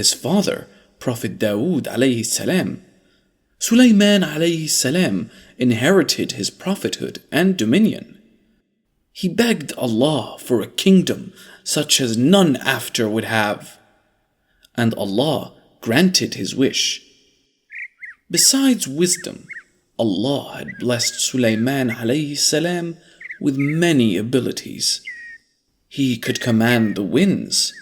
his father, Prophet Dawood alayhi salam. Sulaiman alayhi salam inherited his prophethood and dominion. He begged Allah for a kingdom such as none after would have, and Allah granted his wish. Besides wisdom, Allah had blessed Sulaiman alayhi salam with many abilities. He could command the winds.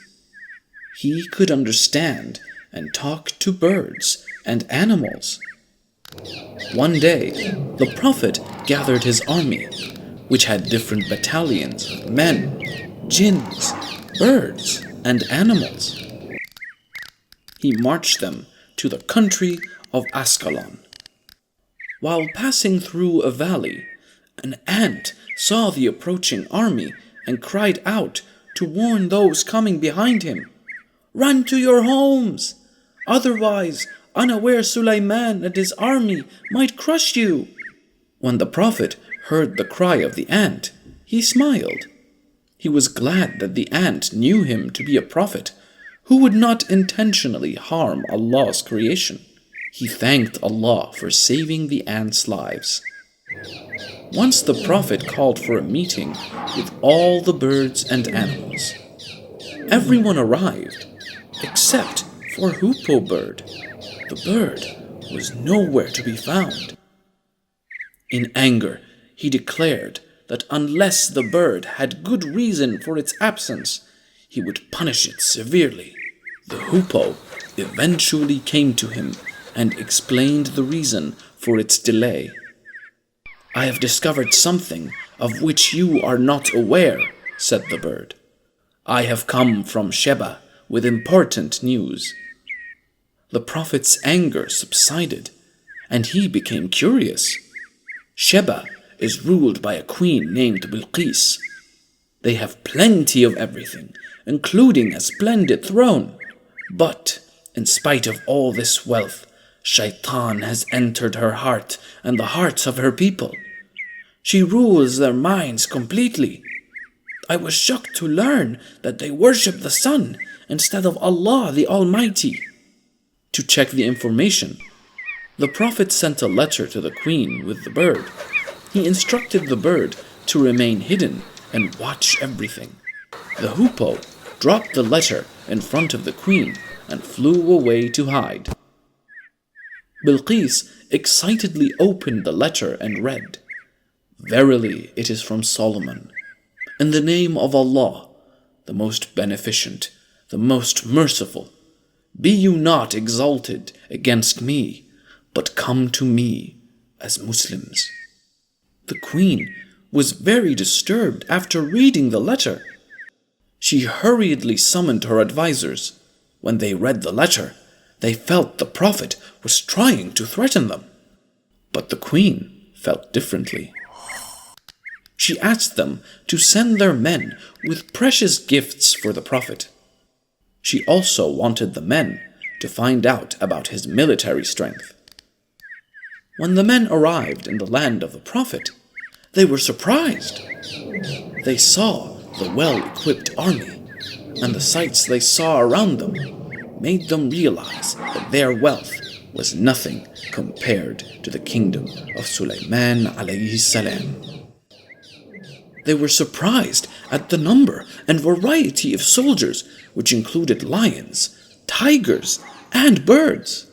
He could understand and talk to birds and animals. One day, the Prophet gathered his army, which had different battalions of men, jinns, birds, and animals. He marched them to the country of As-salamu. While passing through a valley, an ant saw the approaching army and cried out to warn those coming behind him, "Run to your homes! Otherwise, unaware Sulaiman and his army might crush you." When the Prophet heard the cry of the ant, he smiled. He was glad that the ant knew him to be a prophet who would not intentionally harm Allah's creation. He thanked Allah for saving the ants' lives. Once the Prophet called for a meeting with all the birds and animals. Everyone arrived, except for Hoopoe bird. The bird was nowhere to be found. In anger, he declared that unless the bird had good reason for its absence, he would punish it severely. The Hoopoe eventually came to him and explained the reason for its delay. "I have discovered something of which you are not aware," said the bird. "I have come from Sheba with important news." The Prophet's anger subsided, and he became curious. Sheba is ruled by a queen named Bilqis. They have plenty of everything, including a splendid throne. But, in spite of all this wealth, Shaitan has entered her heart and the hearts of her people. She rules their minds completely. I was shocked to learn that they worship the sun instead of Allah the Almighty. To check the information, the Prophet sent a letter to the queen with the bird. He instructed the bird to remain hidden and watch everything. The Hoopoe dropped the letter in front of the queen and flew away to hide. Bilqis excitedly opened the letter and read, "Verily it is from Solomon. In the name of Allah, the most beneficent, the most merciful, be you not exalted against me, but come to me as Muslims." The queen was very disturbed after reading the letter. She hurriedly summoned her advisors. When they read the letter, they felt the Prophet was trying to threaten them. But the queen felt differently. She asked them to send their men with precious gifts for the Prophet. She also wanted the men to find out about his military strength. When the men arrived in the land of the Prophet, they were surprised. They saw the well-equipped army, and the sights they saw around them made them realize that their wealth was nothing compared to the kingdom of Sulaiman alayhi salam. They were surprised at the number and variety of soldiers, which included lions, tigers, and birds.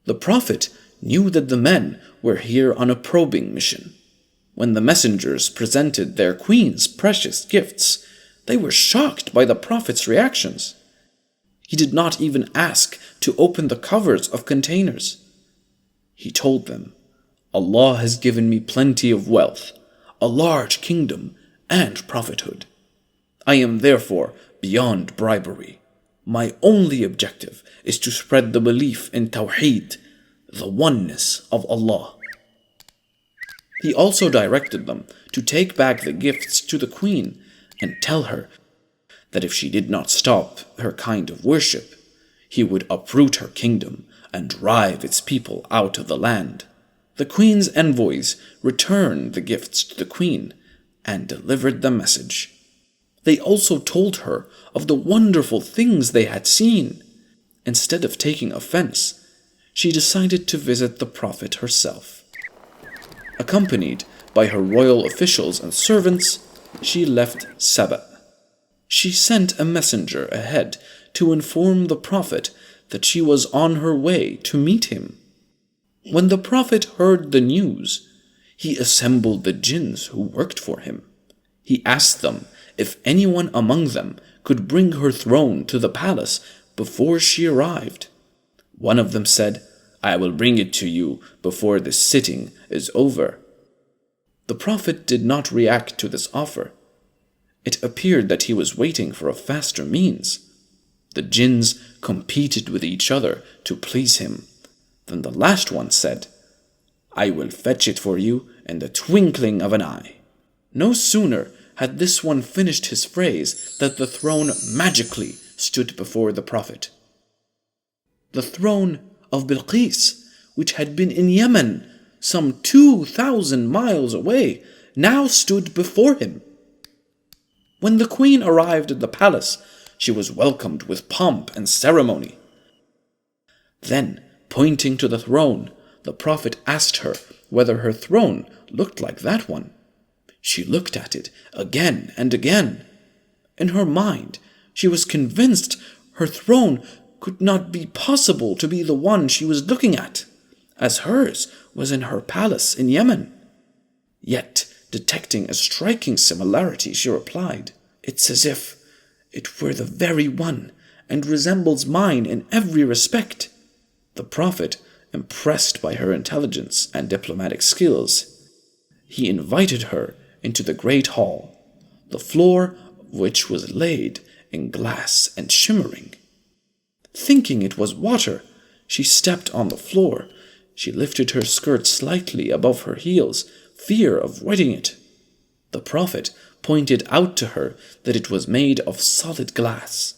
The Prophet knew that the men were here on a probing mission. When the messengers presented their queen's precious gifts, they were shocked by the Prophet's reactions. He did not even ask to open the covers of containers. He told them, "Allah has given me plenty of wealth, a large kingdom, and prophethood. I am therefore beyond bribery. My only objective is to spread the belief in Tawheed, the oneness of Allah." He also directed them to take back the gifts to the queen and tell her that if she did not stop her kind of worship, he would uproot her kingdom and drive its people out of the land. The queen's envoys returned the gifts to the queen and delivered the message. They also told her of the wonderful things they had seen. Instead of taking offense, she decided to visit the Prophet herself. Accompanied by her royal officials and servants, she left Saba. She sent a messenger ahead to inform the Prophet that she was on her way to meet him. When the Prophet heard the news, he assembled the jinns who worked for him. He asked them if anyone among them could bring her throne to the palace before she arrived. One of them said, "I will bring it to you before this sitting is over." The Prophet did not react to this offer. It appeared that he was waiting for a faster means. The jinns competed with each other to please him. Then the last one said, "I will fetch it for you in the twinkling of an eye." No sooner had this one finished his phrase that the throne magically stood before the Prophet. The throne of Bilqis, which had been in Yemen, some 2,000 miles away, now stood before him. When the queen arrived at the palace, she was welcomed with pomp and ceremony. Then, pointing to the throne, the Prophet asked her whether her throne looked like that one. She looked at it again and again. In her mind, she was convinced her throne could not be possible to be the one she was looking at, as hers was in her palace in Yemen. Yet, detecting a striking similarity, she replied, "It's as if it were the very one, and resembles mine in every respect." The Prophet, impressed by her intelligence and diplomatic skills, he invited her into the great hall, the floor of which was laid in glass and shimmering. Thinking it was water, she stepped on the floor. She lifted her skirt slightly above her heels, fear of wetting it. The Prophet pointed out to her that it was made of solid glass.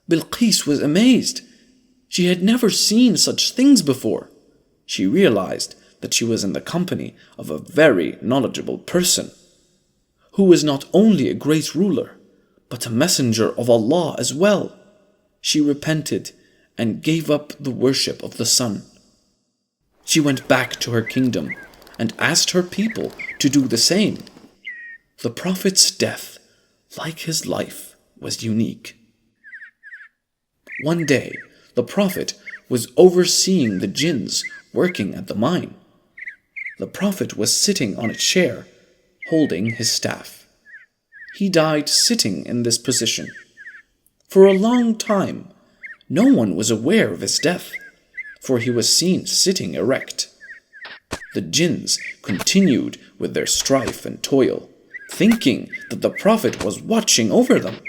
Bilqis was amazed. She had never seen such things before. She realized that she was in the company of a very knowledgeable person, who was not only a great ruler, but a messenger of Allah as well. She repented and gave up the worship of the sun. She went back to her kingdom and asked her people to do the same. The Prophet's death, like his life, was unique. One day, the Prophet was overseeing the jinns working at the mine. The Prophet was sitting on a chair, holding his staff. He died sitting in this position. For a long time, no one was aware of his death, for he was seen sitting erect. The jinns continued with their strife and toil, thinking that the Prophet was watching over them.